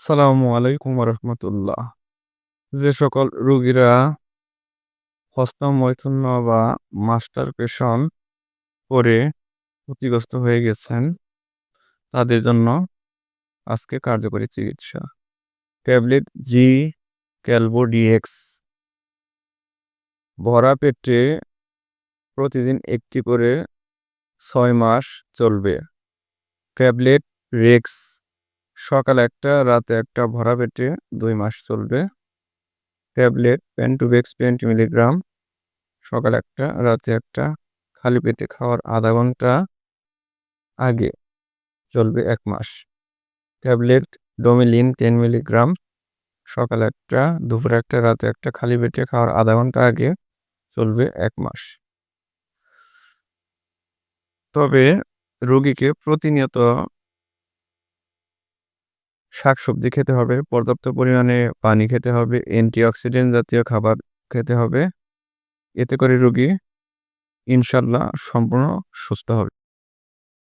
আসসালামু আলাইকুম রহমতুল্লাহ। যে সকল রোগীরা হস্তমৈথুন্য বা মাস্টারবেশন করে ক্ষতিগ্রস্ত হয়ে গেছেন, তাদের জন্য আজকে কার্যকরী চিকিৎসা। ট্যাবলেট জি ক্যালবোডিএক্স ভরা পেটে প্রতিদিন একটি করে 6 মাস চলবে। ট্যাবলেট রেক্স সকালে একটা রাতে একটা ভরা পেটে 2 মাস চলবে। ট্যাবলেট পেন্টুবেক্স 20 মিলিগ্রাম সকালে একটা রাতে একটা খালি পেটে খাওয়ার আধা ঘন্টা আগে চলবে 1 মাস। ট্যাবলেট ডোমিলিন 10 মিলিগ্রাম সকালে একটা দুপুরে একটা রাতে একটা খালি পেটে খাওয়ার আধা ঘন্টা আগে চলবে 1 মাস। তবে রোগীকে প্রতিনিয়ত শাকসবজি খেতে হবে, পর্যাপ্ত পরিমাণে পানি খেতে হবে, অ্যান্টিঅক্সিডেন্ট জাতীয় খাবার খেতে হবে। এতে করে রোগী ইনশাল্লাহ সম্পূর্ণ সুস্থ হবে।